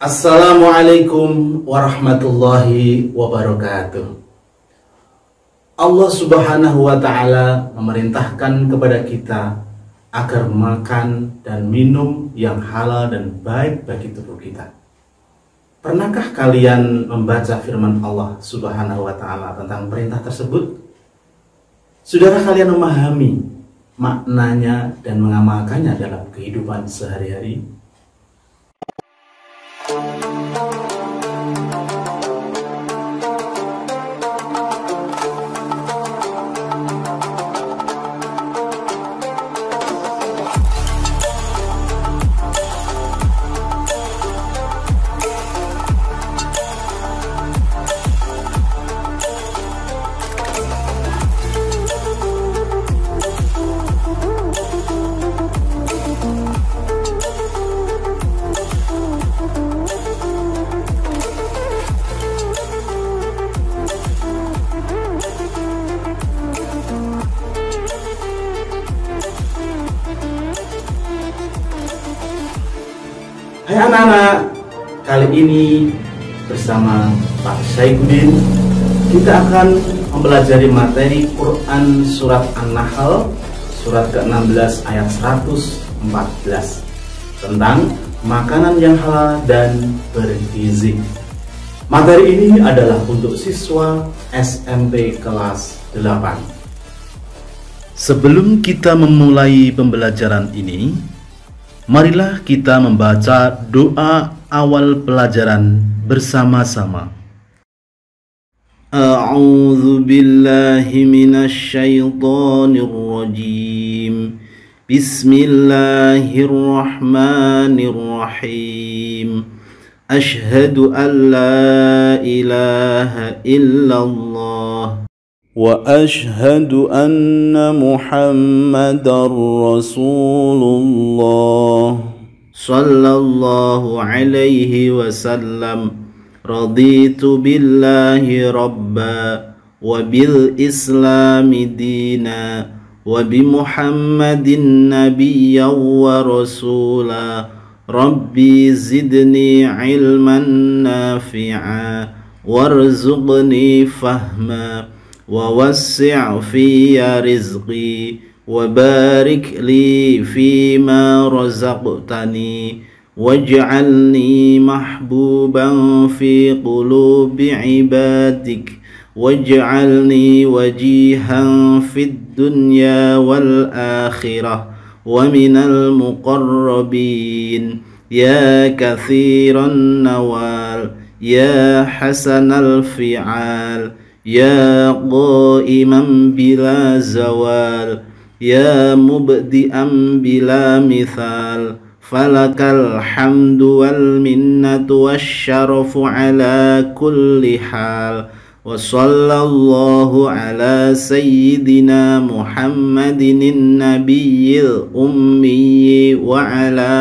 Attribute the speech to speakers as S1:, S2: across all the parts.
S1: Assalamualaikum warahmatullahi wabarakatuh. Allah Subhanahu wa Ta'ala memerintahkan kepada kita agar makan dan minum yang halal dan baik bagi tubuh kita. Pernahkah kalian membaca firman Allah Subhanahu wa Ta'ala tentang perintah tersebut? Sudahkah kalian memahami maknanya dan mengamalkannya dalam kehidupan sehari-hari? Hai anak-anak, kali ini bersama Pak Syaikudin kita akan mempelajari materi Quran Surat An-Nahl Surat ke-16 ayat 114 tentang makanan yang halal dan bergizi. Materi ini adalah untuk siswa SMP kelas 8. Sebelum kita memulai pembelajaran ini, marilah kita membaca doa awal pelajaran bersama-sama. A'udzu billahi minasy syaithanir rajim. Bismillahirrahmanirrahim. Asyhadu an la ilaha illallah wa ashhadu anna Muhammadar Rasulullah sallallahu alaihi wasallam. Raditu billahi rabba wa bil islami dina wa bi Muhammadin nabiyyan wa rasula. Rabbi zidni ilman nafi'a warzuqni fahma wa wassi' fiyya rizqi wa barik li fima razaqtani waj'alni mahbuban fi qulubi ibadik waj'alni wajihan fid dunya wal akhirah wa minal muqarrabin ya kathiran nawal ya hasanal fi'al ya qa'iman bila zawal ya mubdi'an bila mithal falakal hamdu wal minnatu wasyarafu ala kulli hal wa sallallahu ala sayyidina Muhammadin nabiyyil ummi wa ala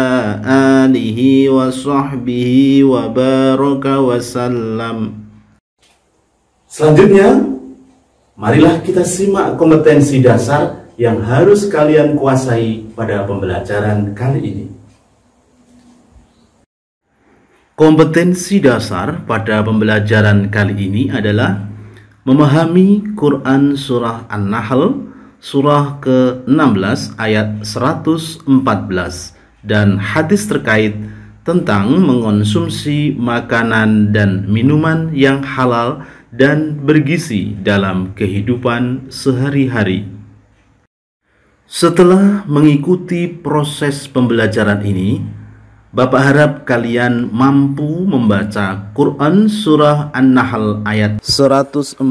S1: alihi wa sahbihi wa baraka wa sallam. Selanjutnya, marilah kita simak kompetensi dasar yang harus kalian kuasai pada pembelajaran kali ini. Kompetensi dasar pada pembelajaran kali ini adalah memahami Quran Surah An-Nahl Surah ke-16 ayat 114 dan hadis terkait tentang mengonsumsi makanan dan minuman yang halal dan bergizi dalam kehidupan sehari-hari. Setelah mengikuti proses pembelajaran ini, Bapak harap kalian mampu membaca Quran Surah An-Nahl ayat 114,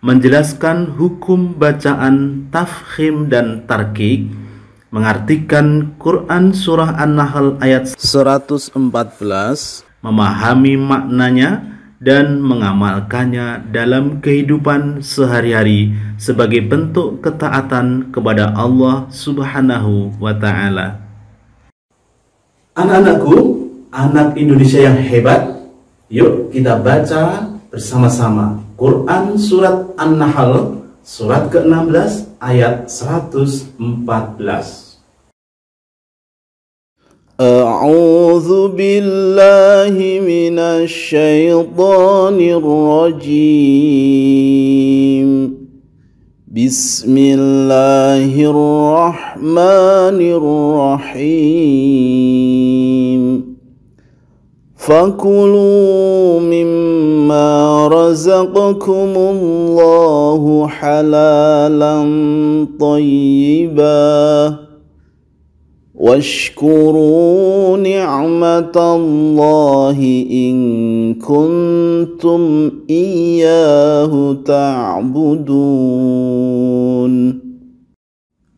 S1: menjelaskan hukum bacaan tafkhim dan tarqiq, mengartikan Quran Surah An-Nahl ayat 114, memahami maknanya, dan mengamalkannya dalam kehidupan sehari-hari sebagai bentuk ketaatan kepada Allah Subhanahu wa Ta'ala. Anak-anakku, anak Indonesia yang hebat, yuk kita baca bersama-sama Quran Surat An-Nahl Surat ke-16 ayat 114.
S2: أعوذ بالله من الشيطان الرجيم بسم الله الرحمن الرحيم فكلوا مما رزقكم الله حلالا طيبا واشكروا نعمة الله إن كنتم إياه تعبدون.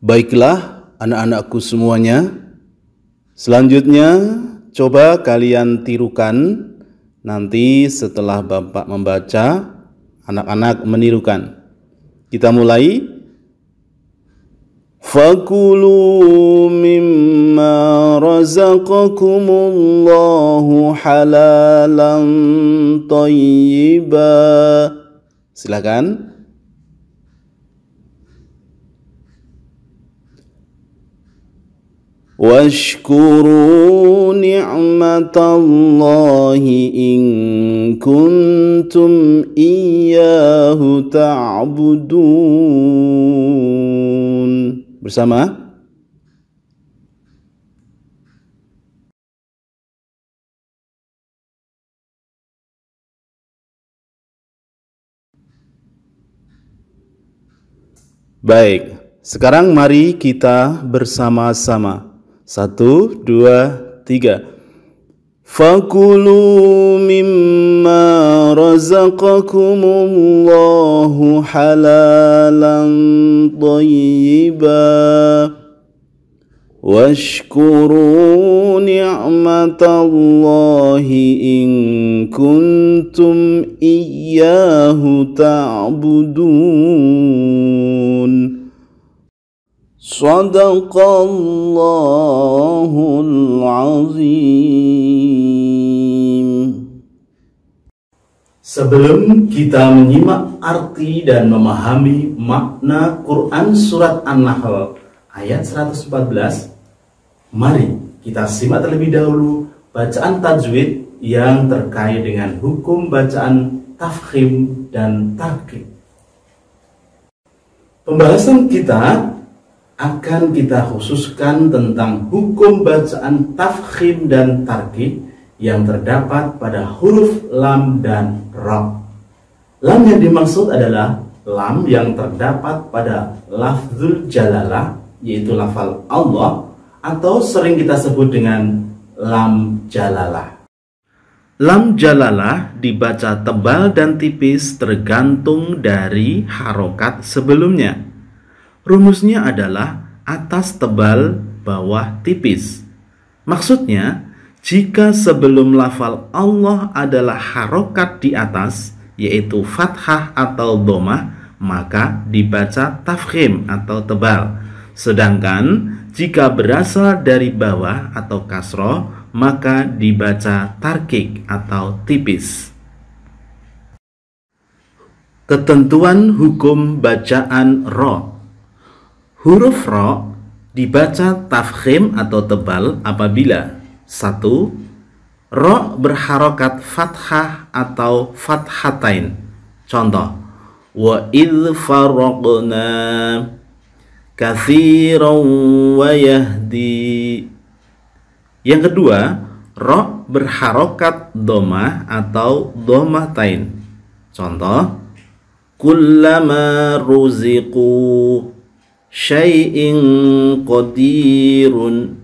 S1: Baiklah anak-anakku semuanya, selanjutnya coba kalian tirukan. Nanti setelah Bapak membaca, anak-anak menirukan. Kita mulai. Fakulu mimma razaqakumullahu halalan thayyiba. Silakan. Washkuru ni'matallahi in kuntum iyyahu ta'budun. Bersama. Baik, sekarang mari kita bersama-sama. 1, 2, 3. Fakulu mimma razaqakumullahu halalan thayyiba washkuru ni'matallahi in kuntum iyyahu ta'budun. Shadaqallahul azim. Sebelum kita menyimak arti dan memahami makna Quran Surat An-Nahl ayat 114, mari kita simak terlebih dahulu bacaan tajwid yang terkait dengan hukum bacaan tafkhim dan tarqiq. Pembahasan kita akan kita khususkan tentang hukum bacaan tafkhim dan tarqiq yang terdapat pada huruf lam dan ra. Lam yang dimaksud adalah lam yang terdapat pada lafzul jalalah, yaitu lafal Allah, atau sering kita sebut dengan lam jalalah. Lam jalalah dibaca tebal dan tipis tergantung dari harokat sebelumnya. Rumusnya adalah atas tebal, bawah tipis. Maksudnya, jika sebelum lafal Allah adalah harokat di atas, yaitu fathah atau dhammah, maka dibaca tafkhim atau tebal. Sedangkan jika berasal dari bawah atau kasroh, maka dibaca tarqiq atau tipis. Ketentuan hukum bacaan ra. Huruf ra dibaca tafkhim atau tebal apabila 1. Ra berharokat fathah atau fathatain. Contoh, wa idh faraqna katsiran wa yahdi. Yang kedua, ra berharokat dhammah atau dhammatain. Contoh, kullama ruziqu syai'in qadirun.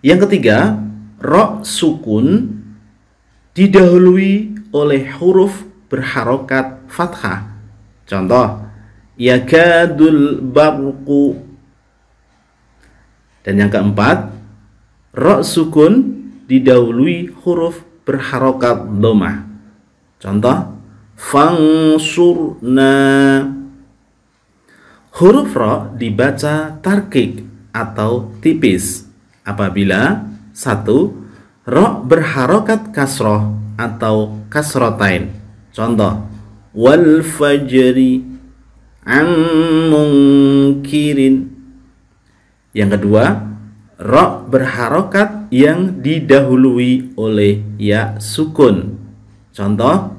S1: Yang ketiga, ra sukun didahului oleh huruf berharokat fathah. Contoh, yakadul barqu. Dan yang keempat, ra sukun didahului huruf berharokat dhammah. Contoh, fangsurna. Huruf ra dibaca tarqiq atau tipis apabila 1. Ra berharokat kasroh atau kasrotain. Contoh, wal fajri an munkirin. Yang kedua,
S2: Ra berharokat yang didahului oleh ya sukun. Contoh,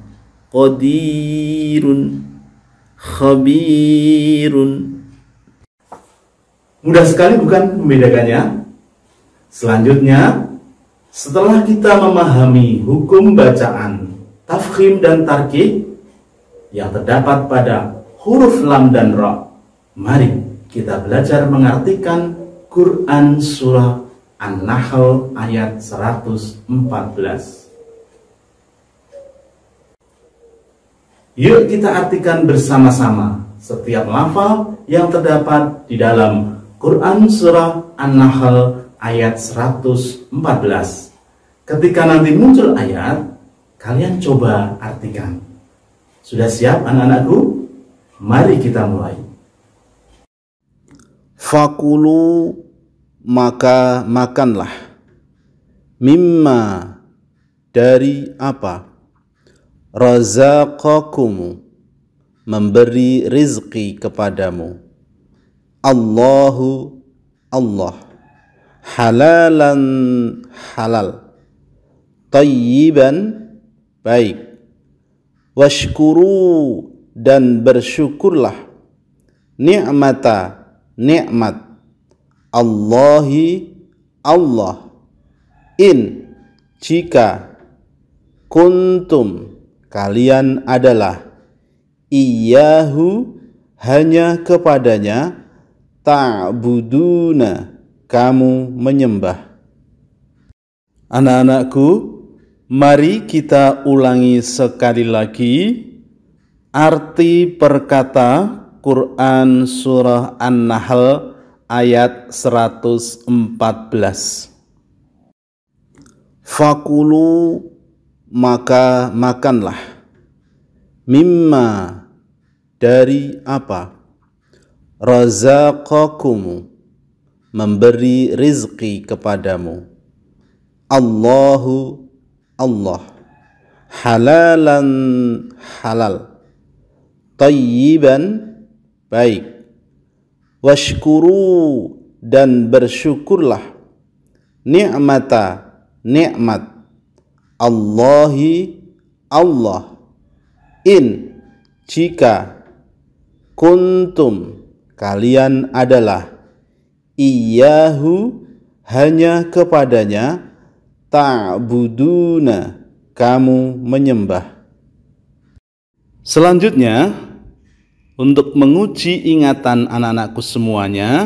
S2: qadirun, khabirun.
S1: Mudah sekali bukan membedakannya? Selanjutnya, setelah kita memahami hukum bacaan, tafkhim dan tarqiq yang terdapat pada huruf lam dan ra, mari kita belajar mengartikan Quran surah An-Nahl ayat 114. Yuk kita artikan bersama-sama setiap lafal yang terdapat di dalam Quran surah An-Nahl ayat 114. Ketika nanti muncul ayat, kalian coba artikan. Sudah siap anak-anakku? Mari kita mulai.
S2: Fakulu, maka makanlah, mimma, dari apa, razaqakum, memberi rizki kepadamu, Allahu, Allah, halalan, halal, tayyiban, baik, washkuru, dan bersyukurlah, ni'mata, nikmat, Allahi, Allah, in, jika, kuntum, kalian adalah, iyyahu, hanya kepadanya, ta'buduna, kamu menyembah. Anak-anakku, mari kita ulangi sekali lagi arti perkata Quran surah An-Nahl ayat 114. Fakulu, maka makanlah, mimma, dari apa, razaqakum, memberi rizki kepadamu, Allahu, Allah, halalan, halal, tayyiban, baik, washkuru, dan bersyukurlah, ni'mata, nikmat, Allahi, Allah, in, jika, kuntum, kalian adalah, iyyahu, hanya kepadanya, ta'buduna, kamu menyembah. Selanjutnya, untuk menguji ingatan anak-anakku semuanya,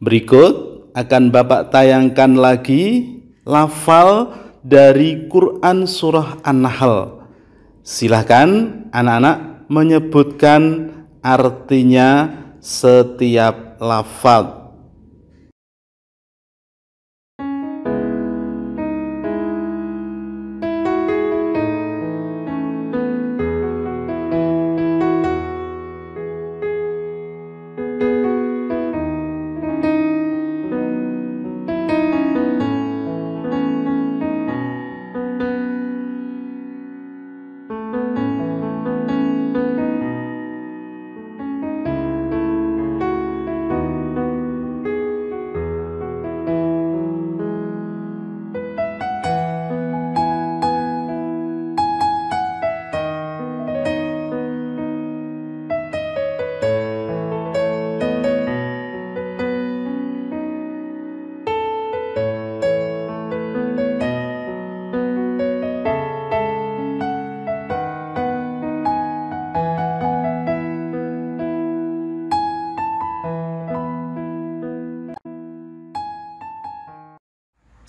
S2: berikut akan Bapak tayangkan lagi lafal dari Quran surah An-Nahl. Silahkan anak-anak menyebutkan artinya setiap lafal.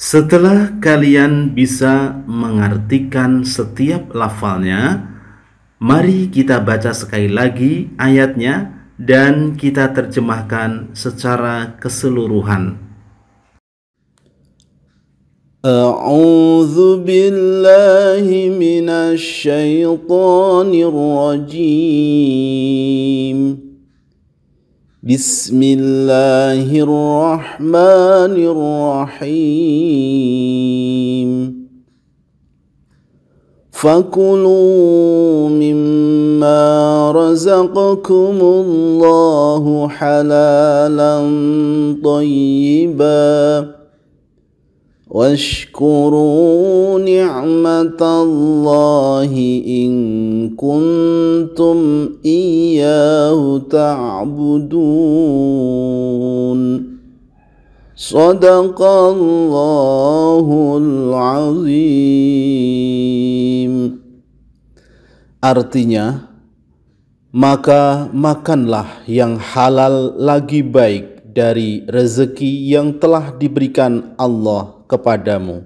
S2: Setelah kalian bisa mengartikan setiap lafalnya, mari kita baca sekali lagi ayatnya dan kita terjemahkan secara keseluruhan. A'udzu billahi minasy syaithanir rajim. Bismillahirrahmanirrahim. فكلوا مما رزقكم الله حلالا طيبا واشكروا نعمة الله إن كنتم إياه تعبدون صدق الله العظيم. Artinya, maka makanlah yang halal lagi baik dari rezeki yang telah diberikan Allah kepadamu,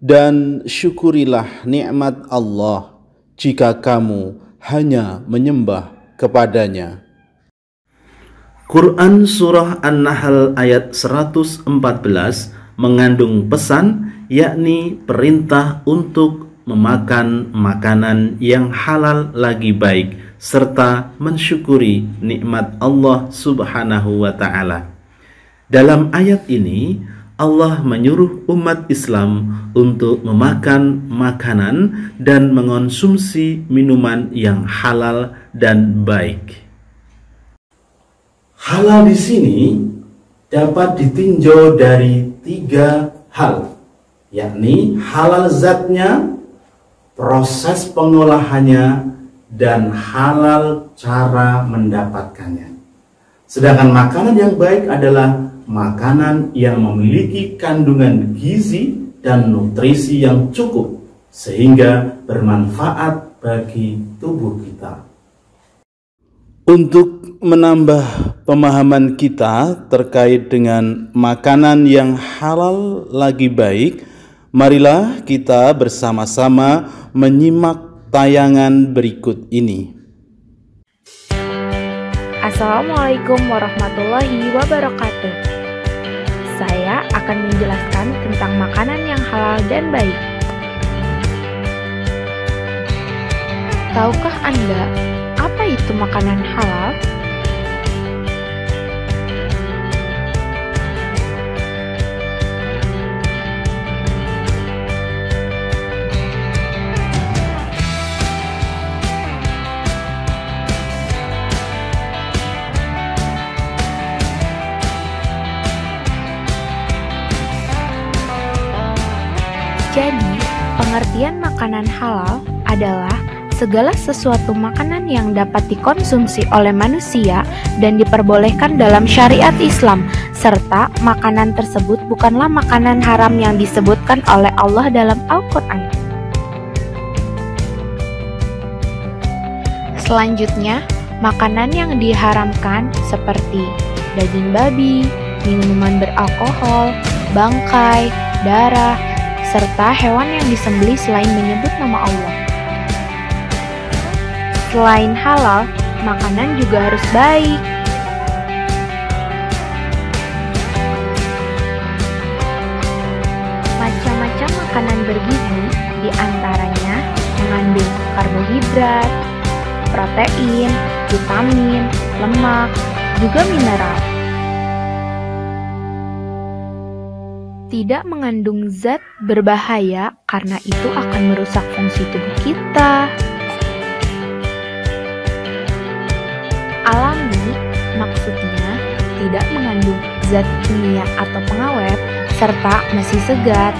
S2: dan syukurilah nikmat Allah jika kamu hanya menyembah kepadanya.
S1: Quran Surah An-Nahl ayat 114 mengandung pesan, yakni perintah untuk memakan makanan yang halal lagi baik serta mensyukuri nikmat Allah Subhanahu wa Ta'ala. Dalam ayat ini Allah menyuruh umat Islam untuk memakan makanan dan mengonsumsi minuman yang halal dan baik. Halal di sini dapat ditinjau dari 3 hal, yakni halal zatnya, proses pengolahannya, dan halal cara mendapatkannya. Sedangkan makanan yang baik adalah makanan yang memiliki kandungan gizi dan nutrisi yang cukup sehingga bermanfaat bagi tubuh kita.
S2: Untuk menambah pemahaman kita terkait dengan makanan yang halal lagi baik, marilah kita bersama-sama menyimak tayangan berikut ini.
S3: Assalamualaikum warahmatullahi wabarakatuh. Saya akan menjelaskan tentang makanan yang halal dan baik. Tahukah Anda apa itu makanan halal? Jadi, pengertian makanan halal adalah segala sesuatu makanan yang dapat dikonsumsi oleh manusia dan diperbolehkan dalam syariat Islam, serta makanan tersebut bukanlah makanan haram yang disebutkan oleh Allah dalam Al-Quran. Selanjutnya, makanan yang diharamkan seperti daging babi, minuman beralkohol, bangkai, darah, serta hewan yang disembelih selain menyebut nama Allah. Selain halal, makanan juga harus baik. Macam-macam makanan bergizi diantaranya mengandung karbohidrat, protein, vitamin, lemak, juga mineral. Tidak mengandung zat berbahaya karena itu akan merusak fungsi tubuh kita. Alami maksudnya tidak mengandung zat kimia atau pengawet serta masih segar.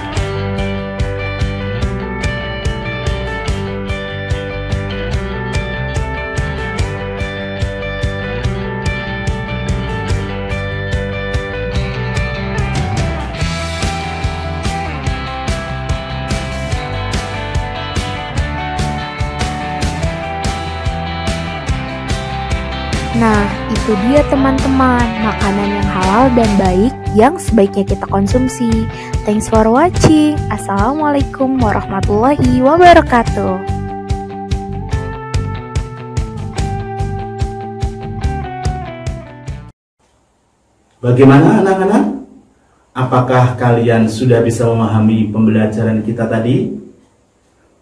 S3: Nah, itu dia teman-teman, makanan yang halal dan baik yang sebaiknya kita konsumsi. Thanks for watching. Assalamualaikum warahmatullahi wabarakatuh.
S1: Bagaimana anak-anak? Apakah kalian sudah bisa memahami pembelajaran kita tadi?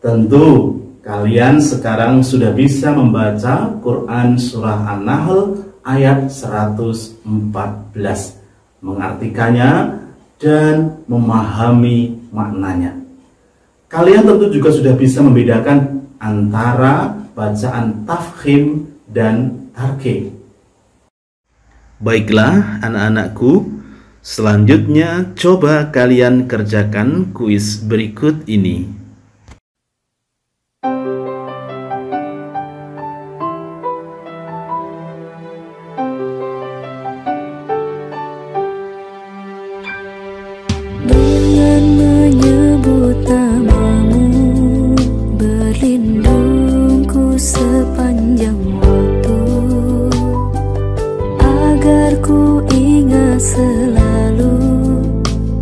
S1: Tentu kalian sekarang sudah bisa membaca Quran Surah An-Nahl ayat 114, mengartikannya dan memahami maknanya. Kalian tentu juga sudah bisa membedakan antara bacaan tafkhim dan tarqiq.
S2: Baiklah anak-anakku, selanjutnya coba kalian kerjakan kuis berikut ini.
S4: Dengan menyebut namamu, berlindungku sepanjang waktu, agar ku ingat selalu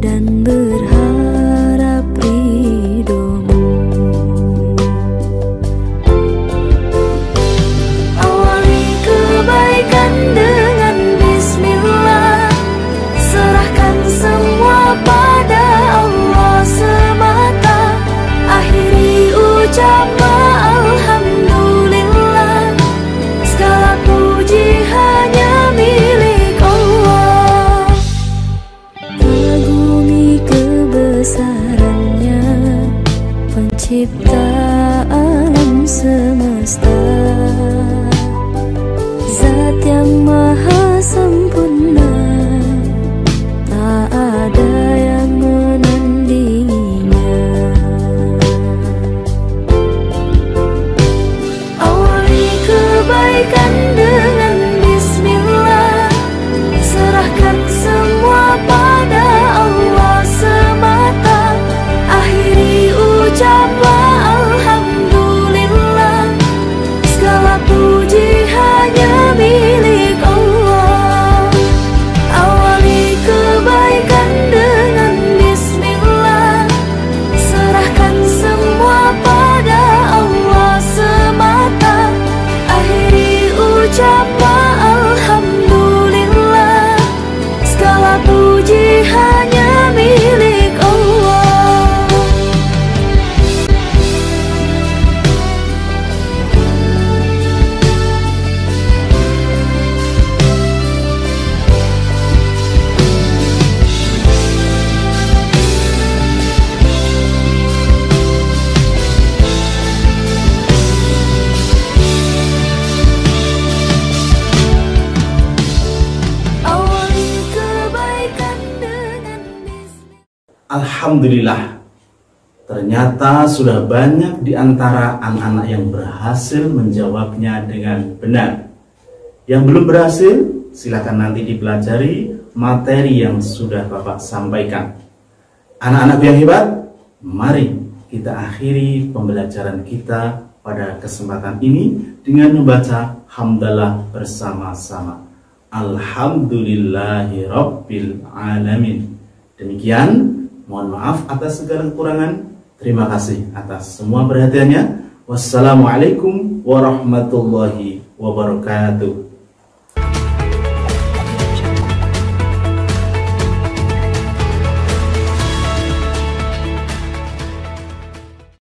S4: dan berharap ridhomu. Awali kebaikan dengan bismillah, serahkan semua pada Allah semata, akhiri ucapan alhamdulillah, segala puji hanya milik Allah. Kagumi kebesarannya, pencipta alam semesta, zat yang maha sempurna, tak ada yang menandinginya. Awali kebaikan dengan bismillah, serahkan semua pada Allah semata, akhiri ucapan alhamdulillah, segala puji hanya milik Allah. Awali kebaikan dengan bismillah, serahkan semua pada Allah semata, akhiri ucapan alhamdulillah, segala puji hanya milik Allah. Awali kebaikan dengan bismillah.
S1: Alhamdulillah, ternyata sudah banyak di antara anak-anak yang berhasil menjawabnya dengan benar. Yang belum berhasil, silakan nanti dipelajari materi yang sudah Bapak sampaikan. Anak-anak yang hebat, mari kita akhiri pembelajaran kita pada kesempatan ini dengan membaca hamdalah bersama-sama. Alhamdulillahirabbil alamin. Demikian, mohon maaf atas segala kekurangan. Terima kasih atas semua perhatiannya. Wassalamualaikum warahmatullahi wabarakatuh.